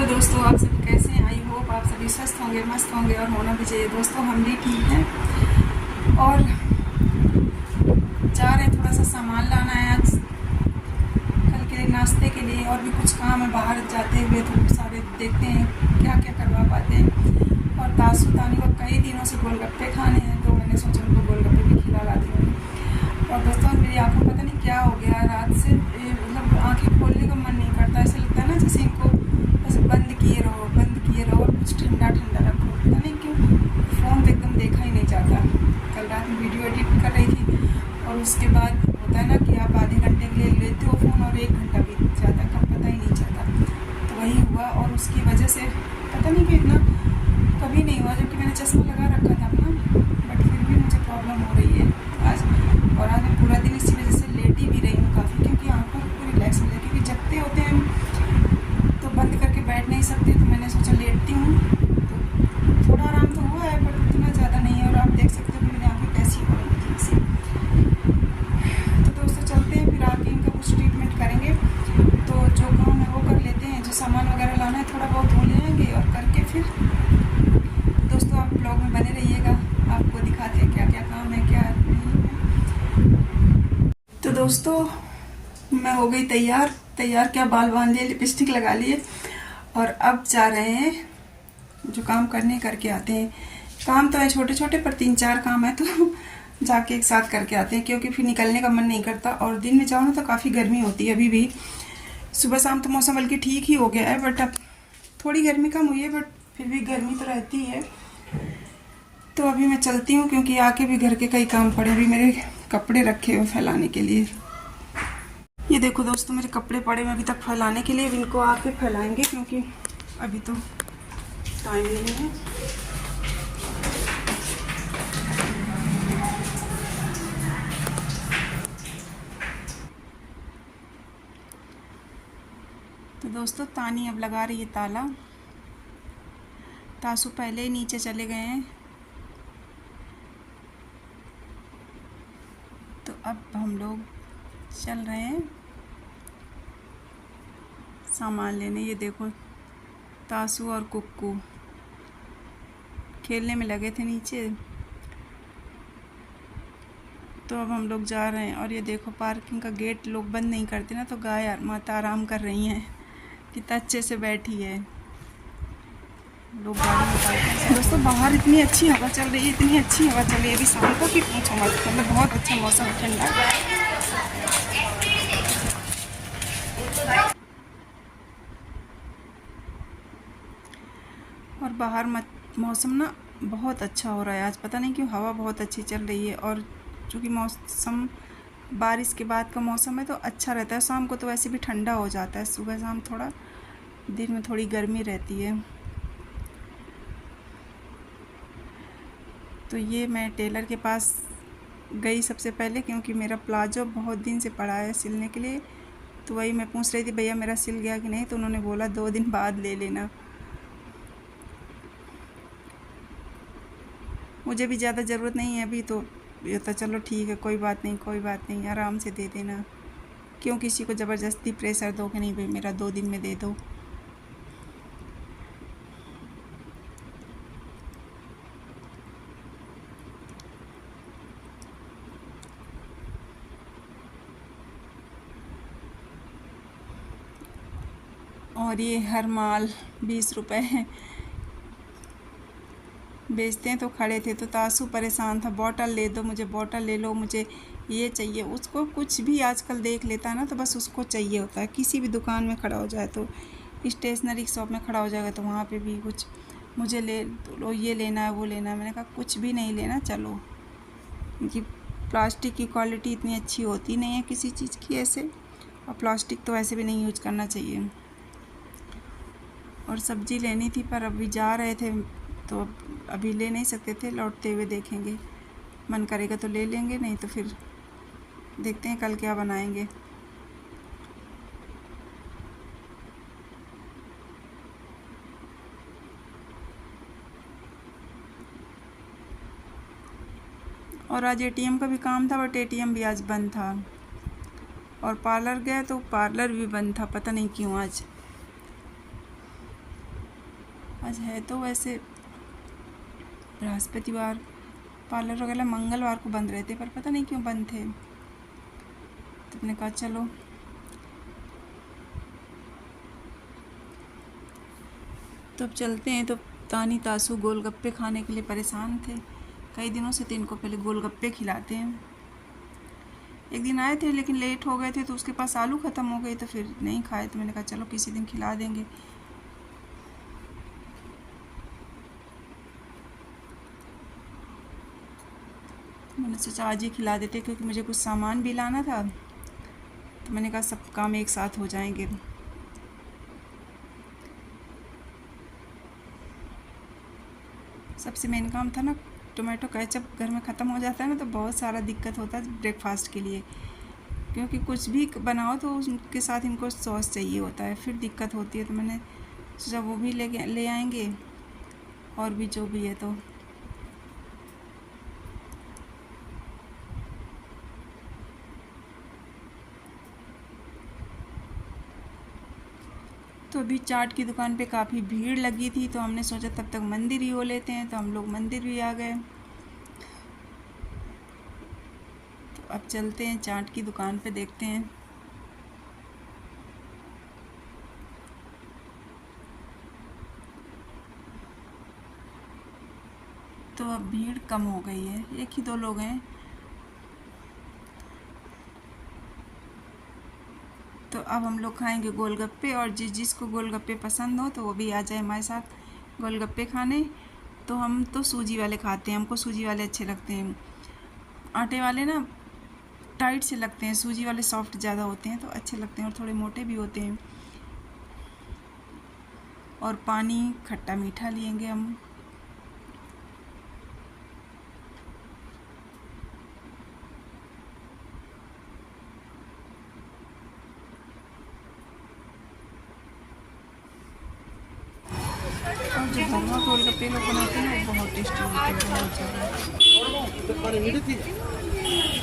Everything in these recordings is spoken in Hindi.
हेलो दोस्तों, आप सब कैसे हैं? आई होप आप सभी स्वस्थ होंगे, मस्त होंगे और होना भी चाहिए। दोस्तों हम भी ठीक हैं और जा रहे हैं, थोड़ा सा सामान लाना है आज कल के लिए नाश्ते के लिए, और भी कुछ काम है। बाहर जाते हुए तो सारे देखते हैं क्या क्या करवा पाते हैं। और तासु तानी को कई दिनों से गोलगप्पे खाने हैं, तो मैंने सोचा उनको गोलगप्पे भी खिला लाती हूँ। और दोस्तों मेरी आँखों में पता नहीं क्या हो गया, रात से मतलब आँखें खोलने का मन नहीं करता। ऐसा लगता है ना जैसे इनको बस बंद किए रहो और कुछ ठंडा ठंडा रखो। पता नहीं क्यों फ़ोन तो एकदम देखा ही नहीं जाता। कल रात में वीडियो एडिट कर रही थी और उसके बाद होता है ना कि आप आधे घंटे के लिए लेते हो फ़ोन और 1 घंटा बीत जाता है, कब पता ही नहीं चलता। तो वही हुआ और उसकी वजह से पता नहीं कि इतना कभी नहीं हुआ, जबकि मैंने चश्मा लगा रखा था अपना, बट फिर भी मुझे प्रॉब्लम हो रही है आज। और आज मैं पूरा दिन इसी वजह से लेटी भी रही हूँ काफ़ी, क्योंकि आँखों को रिलैक्स हो जाए। क्योंकि जगते होते हैं तो बंद करके बैठ नहीं सकते, तो मैंने सोचा लेटती हूँ। तो थोड़ा आराम तो हुआ है बट इतना ज़्यादा नहीं है। और आप देख सकते हो कि मेरी आँखें कैसी हो रही हैं ठीक से। तो दोस्तों चलते हैं, फिर आके इनका कुछ ट्रीटमेंट करेंगे। तो जो काम है वो कर लेते हैं, जो सामान वगैरह लाना है थोड़ा बहुत हो ले आएंगे और करके फिर दोस्तों आप ब्लॉग में बने रहिएगा, आपको दिखाते हैं क्या क्या काम है क्या नहीं है। तो दोस्तों मैं हो गई तैयार क्या, बाल बांध लिए, लिपस्टिक लगा लिए और अब जा रहे हैं जो काम करने करके आते हैं। काम तो है छोटे छोटे पर 3-4 काम है तो जाके एक साथ करके आते हैं, क्योंकि फिर निकलने का मन नहीं करता। और दिन में जाओ ना तो काफ़ी गर्मी होती है। अभी भी सुबह शाम तो मौसम बल्कि ठीक ही हो गया है, बट अब थोड़ी गर्मी कम हुई है, बट फिर भी गर्मी तो रहती है। तो अभी मैं चलती हूँ, क्योंकि आके भी घर के कई काम पड़े। अभी मेरे कपड़े रखे हुए फैलाने के लिए। ये देखो दोस्तों मेरे कपड़े पड़े हैं अभी तक फैलाने के लिए। इनको आके फैलाएंगे क्योंकि अभी तो टाइम नहीं है। तो दोस्तों तानी अब लगा रही है ताला। तासु पहले ही नीचे चले गए हैं, तो अब हम लोग चल रहे हैं सामान लेने। ये देखो तासु और कुक्कू खेलने में लगे थे नीचे, तो अब हम लोग जा रहे हैं। और ये देखो पार्किंग का गेट लोग बंद नहीं करते ना, तो गाय माता आराम कर रही हैं, कितना अच्छे से बैठी है। लोग गाड़ी में पार्किंग। दोस्तों बाहर इतनी अच्छी हवा चल रही है, इतनी अच्छी हवा चल रही है अभी शाम को कि पूछो मत, मतलब बहुत अच्छा मौसम ठंडा। और बाहर मौसम ना बहुत अच्छा हो रहा है आज, पता नहीं क्यों हवा बहुत अच्छी चल रही है। और चूँकि मौसम बारिश के बाद का मौसम है तो अच्छा रहता है। शाम को तो वैसे भी ठंडा हो जाता है, सुबह शाम थोड़ा, दिन में थोड़ी गर्मी रहती है। तो ये मैं टेलर के पास गई सबसे पहले, क्योंकि मेरा प्लाजो बहुत दिन से पड़ा है सिलने के लिए। तो वही मैं पूछ रही थी भैया मेरा सिल गया कि नहीं, तो उन्होंने बोला 2 दिन बाद ले लेना। मुझे भी ज़्यादा ज़रूरत नहीं है अभी, तो ये तो चलो ठीक है, कोई बात नहीं आराम से दे देना। क्यों किसी को ज़बरदस्ती प्रेशर दो कि नहीं भाई मेरा 2 दिन में दे दो। और ये हर माल 20 रुपये है बेचते हैं। तो खड़े थे तो तासु परेशान था, बॉटल ले दो मुझे, बॉटल ले लो मुझे, ये चाहिए। उसको कुछ भी आजकल देख लेता है ना तो बस उसको चाहिए होता है। किसी भी दुकान में खड़ा हो जाए, तो स्टेशनरी शॉप में खड़ा हो जाएगा तो वहाँ पे भी कुछ मुझे ले लो, ये लेना है वो लेना है। मैंने कहा कुछ भी नहीं लेना, चलो। क्योंकि प्लास्टिक की क्वालिटी इतनी अच्छी होती नहीं है किसी चीज़ की ऐसे, और प्लास्टिक तो ऐसे भी नहीं यूज करना चाहिए। और सब्ज़ी लेनी थी पर अभी जा रहे थे तो अभी ले नहीं सकते थे, लौटते हुए देखेंगे, मन करेगा तो ले लेंगे, नहीं तो फिर देखते हैं कल क्या बनाएंगे। और आज एटीएम का भी काम था, बट एटीएम भी आज बंद था। और पार्लर गए तो पार्लर भी बंद था, पता नहीं क्यों आज। आज है तो वैसे बृहस्पतिवार, पार्लर वगैरह मंगलवार को बंद रहते, पर पता नहीं क्यों बंद थे। तो मैंने कहा चलो तो अब चलते हैं। तो तानी तासू गोलगप्पे खाने के लिए परेशान थे कई दिनों से, तो इनको पहले गोलगप्पे खिलाते हैं। एक दिन आए थे लेकिन लेट हो गए थे, तो उसके पास आलू ख़त्म हो गए, तो फिर नहीं खाए। तो मैंने कहा चलो किसी दिन खिला देंगे। मैंने सोचा आज ही खिला देते, क्योंकि मुझे कुछ सामान भी लाना था। तो मैंने कहा सब काम एक साथ हो जाएंगे। सबसे मेन काम था ना, टोमेटो केचप घर में ख़त्म हो जाता है ना, तो बहुत सारा दिक्कत होता है ब्रेकफास्ट के लिए, क्योंकि कुछ भी बनाओ तो उसके साथ इनको सॉस चाहिए होता है, फिर दिक्कत होती है। तो मैंने सोचा वो भी ले आएंगे, और भी जो भी है। तो अभी चाट की दुकान पे काफ़ी भीड़ लगी थी, तो हमने सोचा तब तक मंदिर ही हो लेते हैं। तो हम लोग मंदिर भी आ गए। तो अब चलते हैं चाट की दुकान पे, देखते हैं। तो अब भीड़ कम हो गई है, एक ही दो लोग हैं। तो अब हम लोग खाएंगे गोलगप्पे, और जिसको गोलगप्पे पसंद हो तो वो भी आ जाए हमारे साथ गोलगप्पे खाने। तो हम तो सूजी वाले खाते हैं, हमको सूजी वाले अच्छे लगते हैं। आटे वाले ना टाइट से लगते हैं, सूजी वाले सॉफ्ट ज़्यादा होते हैं, तो अच्छे लगते हैं और थोड़े मोटे भी होते हैं। और पानी खट्टा मीठा लेंगे हम। और जो भरवा गोलगप्पे लोग बनाते हैं वो बहुत टेस्टी होते हैं, बहुत ज़्यादा।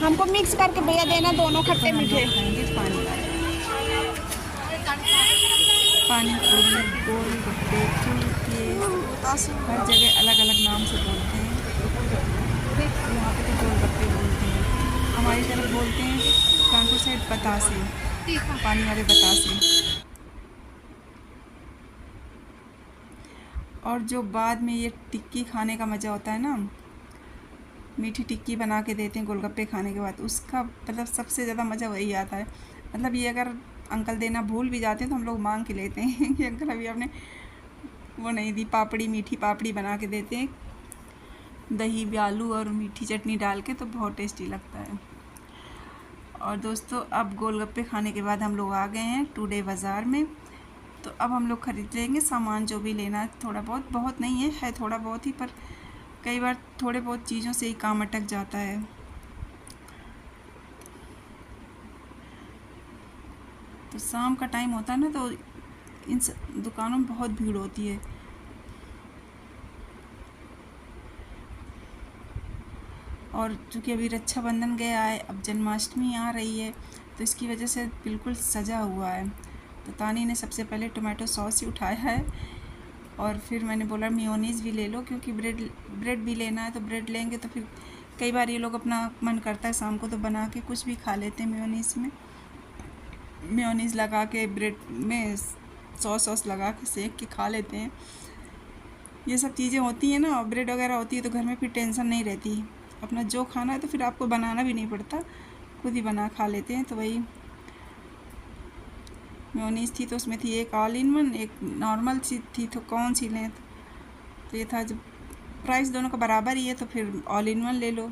हमको मिक्स करके भैया देना, दोनों खट्टे मीठे। पानी पूरी, गोलगप्पे, फुलके, हर जगह अलग अलग नाम से बोलते हैं। यहाँ पे तो गोलगप्पे बोलते हैं, हमारी तरफ बोलते हैं कानपुर साइड बतासे, पानी वाले बतासे। और जो बाद में ये टिक्की खाने का मज़ा होता है ना, मीठी टिक्की बना के देते हैं गोलगप्पे खाने के बाद, उसका मतलब सबसे ज़्यादा मज़ा वही आता है। मतलब ये अगर अंकल देना भूल भी जाते हैं तो हम लोग मांग के लेते हैं कि अंकल अभी आपने वो नहीं दी, पापड़ी, मीठी पापड़ी बना के देते हैं, दही भी, आलू और मीठी चटनी डाल के, तो बहुत टेस्टी लगता है। और दोस्तों अब गोलगप्पे खाने के बाद हम लोग आ गए हैं टुडे बाज़ार में। तो अब हम लोग ख़रीद लेंगे सामान जो भी लेना है, थोड़ा बहुत, बहुत नहीं है थोड़ा बहुत ही, पर कई बार थोड़े बहुत चीज़ों से ही काम अटक जाता है। तो शाम का टाइम होता है ना, तो इन दुकानों में बहुत भीड़ होती है। और चूँकि अभी रक्षाबंधन गया है, अब जन्माष्टमी आ रही है, तो इसकी वजह से बिल्कुल सजा हुआ है। तो तानी ने सबसे पहले टोमेटो सॉस ही उठाया है, और फिर मैंने बोला मेयोनीज़ भी ले लो, क्योंकि ब्रेड भी लेना है। तो ब्रेड लेंगे तो फिर कई बार ये लोग अपना मन करता है शाम को तो बना के कुछ भी खा लेते हैं मेयोनीज़ में, मेयोनीज़ लगा के ब्रेड में सॉस लगा के सेक के खा लेते हैं। ये सब चीज़ें होती हैं ना, ब्रेड वगैरह होती है, तो घर में फिर टेंशन नहीं रहती, अपना जो खाना है तो फिर आपको बनाना भी नहीं पड़ता, खुद ही बना खा लेते हैं। तो वही मेयोनीज़ थी, तो उसमें थी एक ऑल इन वन, एक नॉर्मल सी थी, तो कौन सी लें। तो ये था, जब प्राइस दोनों का बराबर ही है तो फिर ऑल इन वन ले लो।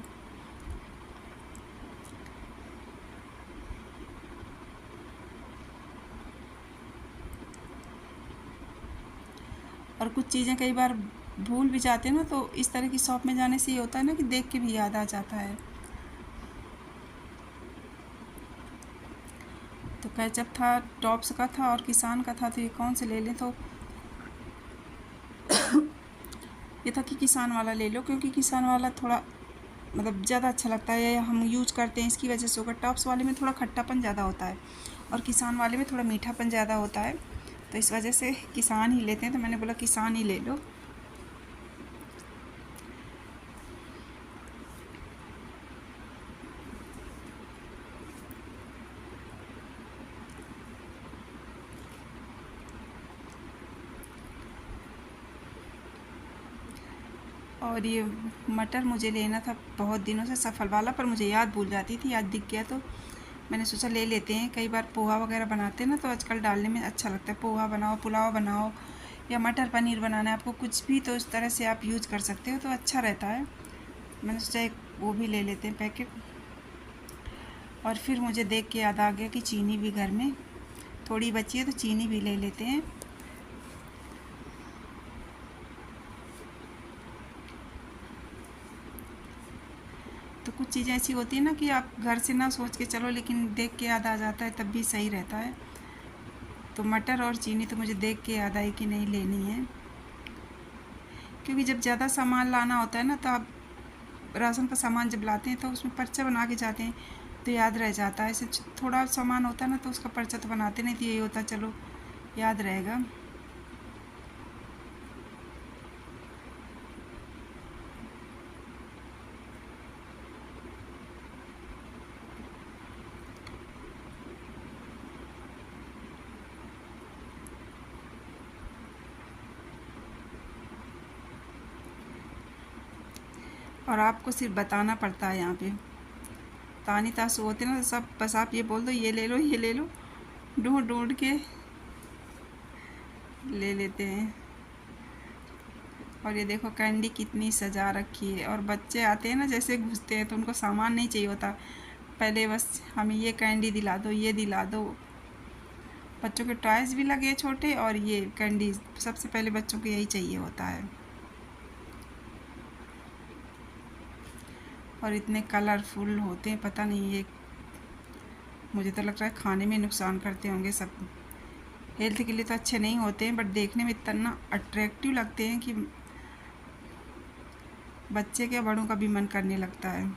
और कुछ चीज़ें कई बार भूल भी जाते हैं ना, तो इस तरह की शॉप में जाने से ये होता है ना कि देख के भी याद आ जाता है। तो केचप था, टॉप्स का था और किसान का था, तो ये कौन से ले लें। तो ये था कि किसान वाला ले लो, क्योंकि किसान वाला थोड़ा मतलब ज़्यादा अच्छा लगता है, हम यूज करते हैं इसकी वजह से होगा। टॉप्स वाले में थोड़ा खट्टापन ज़्यादा होता है और किसान वाले में थोड़ा मीठापन ज़्यादा होता है, तो इस वजह से किसान ही लेते हैं, तो मैंने बोला किसान ही ले लो। और ये मटर मुझे लेना था बहुत दिनों से, सफल वाला, पर मुझे याद भूल जाती थी, आज दिख गया तो मैंने सोचा ले लेते हैं। कई बार पोहा वगैरह बनाते हैं ना, तो आजकल डालने में अच्छा लगता है। पोहा बनाओ, पुलाव बनाओ, या मटर पनीर बनाना है आपको कुछ भी, तो इस तरह से आप यूज़ कर सकते हो, तो अच्छा रहता है। मैंने सोचा एक वो भी ले लेते हैं पैकेट। और फिर मुझे देख के याद आ गया कि चीनी भी घर में थोड़ी बची है, तो चीनी भी ले लेते हैं। तो कुछ चीज़ें ऐसी होती है ना कि आप घर से ना सोच के चलो, लेकिन देख के याद आ जाता है, तब भी सही रहता है। तो मटर और चीनी तो मुझे देख के याद आई कि नहीं लेनी है, क्योंकि जब ज़्यादा सामान लाना होता है ना, तो आप राशन का सामान जब लाते हैं तो उसमें पर्चा बना के जाते हैं, तो याद रह जाता है। ऐसे थोड़ा सामान होता है ना, तो उसका पर्चा तो बनाते नहीं, तो यही होता चलो याद रहेगा। और आपको सिर्फ बताना पड़ता है यहाँ पे, तानी तासु होते ना, तो सब बस आप ये बोल दो ये ले लो, ये ले लो, ढूंढ ढूंढ के ले लेते हैं। और ये देखो कैंडी कितनी सजा रखी है। और बच्चे आते हैं ना, जैसे घुसते हैं तो उनको सामान नहीं चाहिए होता, पहले बस हमें ये कैंडी दिला दो, ये दिला दो। बच्चों के टॉयज़ भी लगे छोटे, और ये कैंडी सबसे पहले बच्चों को यही चाहिए होता है। और इतने कलरफुल होते हैं, पता नहीं, ये मुझे तो लग रहा है खाने में नुकसान करते होंगे सब। हेल्थ के लिए तो अच्छे नहीं होते हैं, बट देखने में इतना अट्रैक्टिव लगते हैं कि बच्चे के बड़ों का भी मन करने लगता है।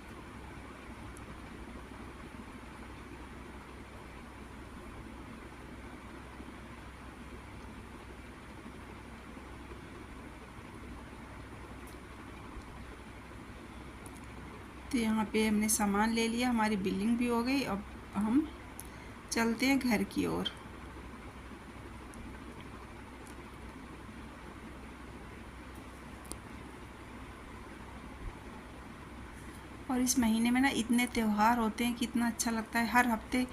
तो यहाँ पे हमने सामान ले लिया, हमारी बिलिंग भी हो गई। अब हम चलते हैं घर की ओर। और इस महीने में ना इतने त्यौहार होते हैं कि इतना अच्छा लगता है। हर हफ्ते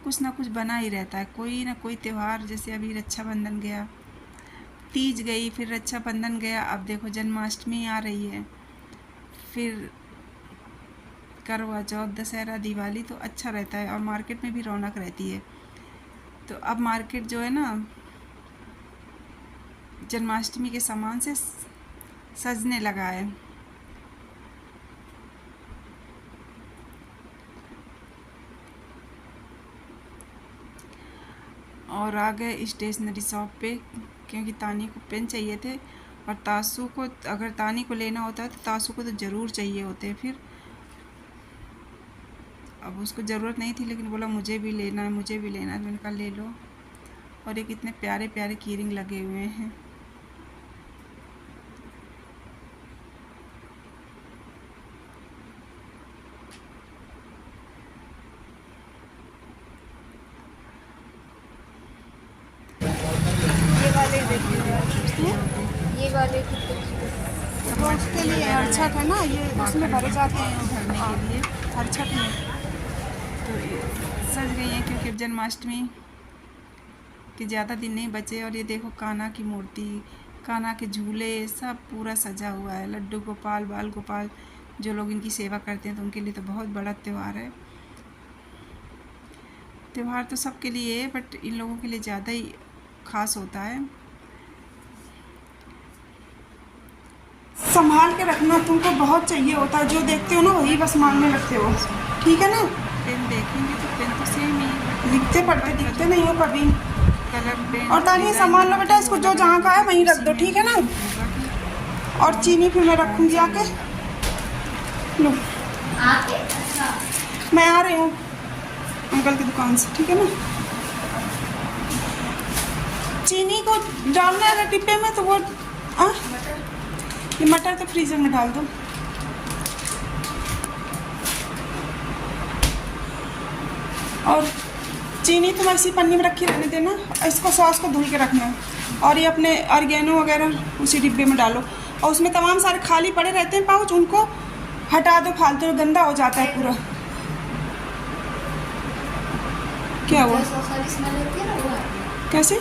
कुछ ना कुछ बना ही रहता है, कोई ना कोई त्यौहार। जैसे अभी रक्षाबंधन गया, तीज गई, फिर रक्षाबंधन गया, अब देखो जन्माष्टमी आ रही है, फिर करवा चौथ, दशहरा, दिवाली, तो अच्छा रहता है। और मार्केट में भी रौनक रहती है। तो अब मार्केट जो है ना, जन्माष्टमी के सामान से सजने लगा है। और आ गए स्टेशनरी शॉप पे, क्योंकि तानी को पेन चाहिए थे, और तासू को, अगर तानी को लेना होता है तो तासू को तो ज़रूर चाहिए होते हैं। फिर अब उसको ज़रूरत नहीं थी, लेकिन बोला मुझे भी लेना है, मुझे भी लेना है, तो मैंने कहा ले लो। और ये कितने प्यारे प्यारे कीरिंग लगे हुए हैं। ये वाले देखिए, ये वाले वो उसके लिए हरछठ है ना, ये उसमें भरे जाते हैं भरने के लिए हर छठ में। तो ये सज गई हैं, क्योंकि जन्माष्टमी के ज़्यादा दिन नहीं बचे। और ये देखो कान्हा की मूर्ति, कान्हा के झूले, सब पूरा सजा हुआ है। लड्डू गोपाल, बाल गोपाल, जो लोग इनकी सेवा करते हैं तो उनके लिए तो बहुत बड़ा त्यौहार है। त्यौहार तो सबके लिए है, बट इन लोगों के लिए ज़्यादा ही खास होता है। संभाल के रखना, तुमको बहुत चाहिए होता है, जो देखते हो ना वही बस मांगने लगते हो, ठीक है ना। पेन देखेंगे तो पेन तो सेम ही है, लिखते पढ़ते दिखते नहीं हो कभी। Colour pen. और तानी सामान लो बेटा, इसको जो जहाँ का है वहीं रख दो, ठीक है ना। और चीनी फिर मैं रखूँगी आके। लो मैं आ रही हूँ अंकल की दुकान से, ठीक है ना। चीनी को डालना है डिब्बे में तो वो ये मटर तो फ्रीजर में डाल दो। और चीनी तुम ऐसी पन्नी में रखी रहने देना। इसको सॉस को धुल के रखना है। और ये अपने ऑर्गेनो वगैरह उसी डिब्बे में डालो। और उसमें तमाम सारे खाली पड़े रहते हैं पाउच, उनको हटा दो, फालतू गंदा हो जाता है पूरा। क्या हुआ? कैसे?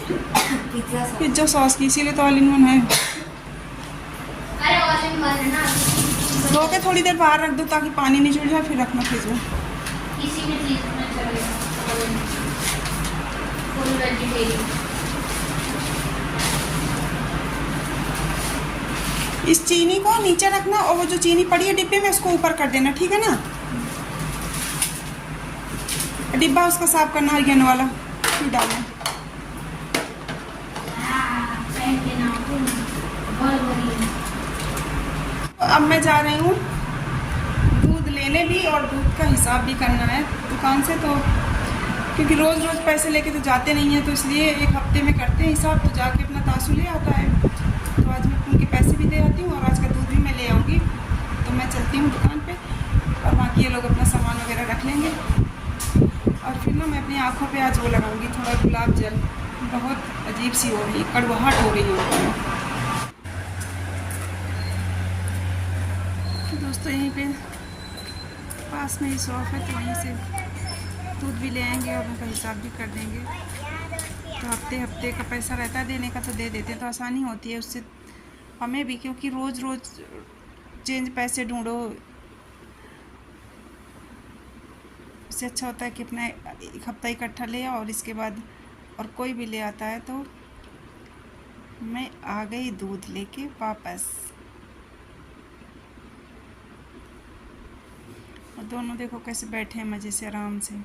पिज्जा सॉस की, इसीलिए तो ऑल इन वन है। धो के थोड़ी देर बाहर रख दो ताकि पानी नहीं छूट जाए, फिर रखना फ्रिज में। इस चीनी को नीचे रखना और वो जो चीनी पड़ी है डिब्बे में उसको ऊपर कर देना, ठीक है ना? डिब्बा उसका साफ करना ऑर्गेनो वाला, फिर डालना। अब मैं जा रही हूँ दूध लेने भी, और दूध का हिसाब भी करना है दुकान से, तो क्योंकि रोज़ रोज़ पैसे लेके तो जाते नहीं हैं, तो इसलिए एक हफ्ते में करते हैं हिसाब, तो जाके अपना तासु ले आता है। तो आज मैं उनके पैसे भी दे आती हूँ और आज का दूध भी मैं ले आऊँगी। तो मैं चलती हूँ दुकान पे और बाकी ये लोग अपना सामान वगैरह रख लेंगे। और फिर ना मैं अपनी आँखों पे आज वो लगाऊंगी थोड़ा गुलाब जल। बहुत अजीब सी हो रही है, कड़वाहट हो रही है। तो दोस्तों यहीं पे पास में ही शॉप है, तो वहीं से दूध भी ले आएंगे और उनका हिसाब भी कर देंगे। तो हफ्ते हफ्ते का पैसा रहता है देने का, तो दे देते हैं, तो आसानी होती है उससे हमें भी, क्योंकि रोज़ रोज़ चेंज पैसे ढूंढो। उससे अच्छा होता है कि अपना एक हफ्ता इकट्ठा ले आओ और इसके बाद और कोई भी ले आता है। तो मैं आ गई दूध लेके वापस, और दोनों देखो कैसे बैठे हैं मज़े से आराम से।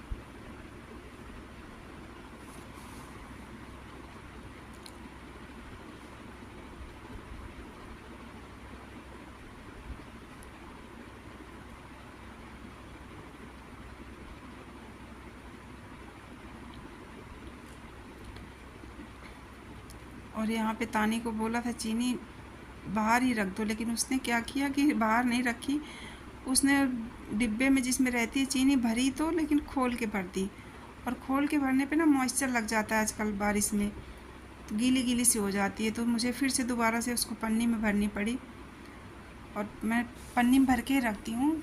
और यहाँ पे तानी को बोला था चीनी बाहर ही रख दो, लेकिन उसने क्या किया कि बाहर नहीं रखी, उसने डिब्बे में जिसमें रहती है चीनी भरी, तो लेकिन खोल के भर दी। और खोल के भरने पे ना मॉइस्चर लग जाता है आजकल बारिश में, तो गीली गीली सी हो जाती है। तो मुझे फिर से दोबारा से उसको पन्नी में भरनी पड़ी। और मैं पन्नी में भर के ही रखती हूँ।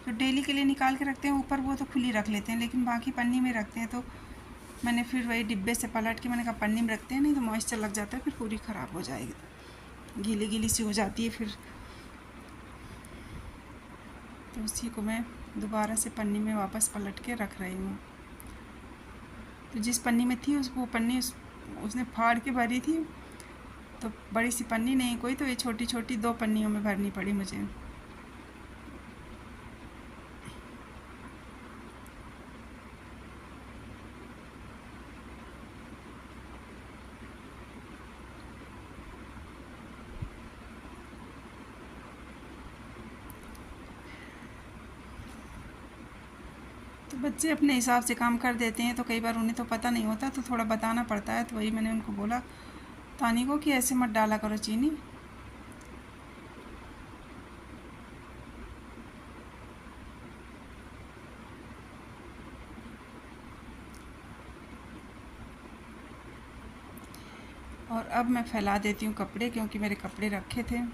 जो डेली के लिए निकाल के रखते हैं ऊपर वो तो खुली रख लेते हैं, लेकिन बाकी पन्नी में रखते हैं। तो मैंने फिर वही डिब्बे से पलट के मैंने कहा पन्नी में रखते हैं, नहीं तो मॉइस्चर लग जाता है, फिर पूरी ख़राब हो जाएगी, गीली गीली सी हो जाती है फिर। तो उसी को मैं दोबारा से पन्नी में वापस पलट के रख रही हूँ। तो जिस पन्नी में थी वो पन्नी उसने फाड़ के भरी थी, तो बड़ी सी पन्नी नहीं कोई, तो ये छोटी छोटी 2 पन्नियों में भरनी पड़ी मुझे। तो बच्चे अपने हिसाब से काम कर देते हैं, तो कई बार उन्हें तो पता नहीं होता, तो थोड़ा बताना पड़ता है। तो वही मैंने उनको बोला तानी को कि ऐसे मत डाला करो चीनी। और अब मैं फैला देती हूँ कपड़े, क्योंकि मेरे कपड़े रखे थे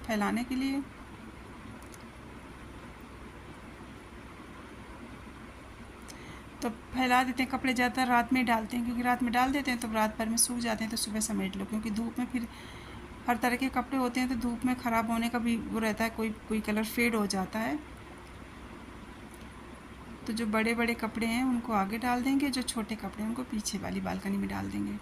फैलाने के लिए। तो फैला देते हैं कपड़े, ज़्यादातर रात में डालते हैं, क्योंकि रात में डाल देते हैं तो रात भर में सूख जाते हैं, तो सुबह समेट लो। क्योंकि धूप में फिर हर तरह के कपड़े होते हैं, तो धूप में ख़राब होने का भी वो रहता है, कोई कलर फेड हो जाता है। तो जो बड़े बड़े कपड़े हैं उनको आगे डाल देंगे, जो छोटे कपड़े हैं उनको पीछे वाली बालकनी में डाल देंगे।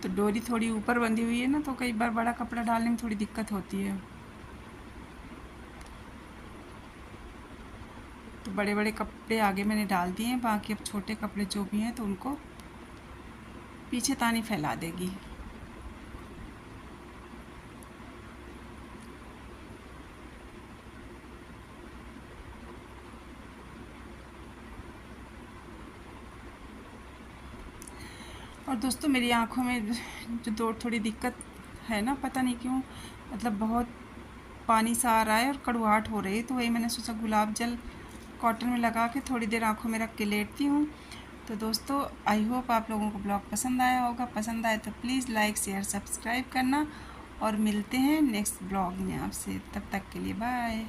तो डोरी थोड़ी ऊपर बंधी हुई है ना, तो कई बार बड़ा कपड़ा डालने में थोड़ी दिक्कत होती है। तो बड़े बड़े कपड़े आगे मैंने डाल दिए हैं, बाकी अब छोटे कपड़े जो भी हैं तो उनको पीछे तानी फैला देगी। और दोस्तों मेरी आँखों में जो थोड़ी दिक्कत है ना, पता नहीं क्यों, मतलब बहुत पानी सा आ रहा है और कड़वाहट हो रही है, तो वही मैंने सोचा गुलाब जल कॉटन में लगा के थोड़ी देर आँखों में रख के लेटती हूँ। तो दोस्तों आई होप आप लोगों को ब्लॉग पसंद आया होगा। पसंद आए तो प्लीज़ लाइक शेयर सब्सक्राइब करना, और मिलते हैं नेक्स्ट ब्लॉग में आपसे। तब तक के लिए बाय।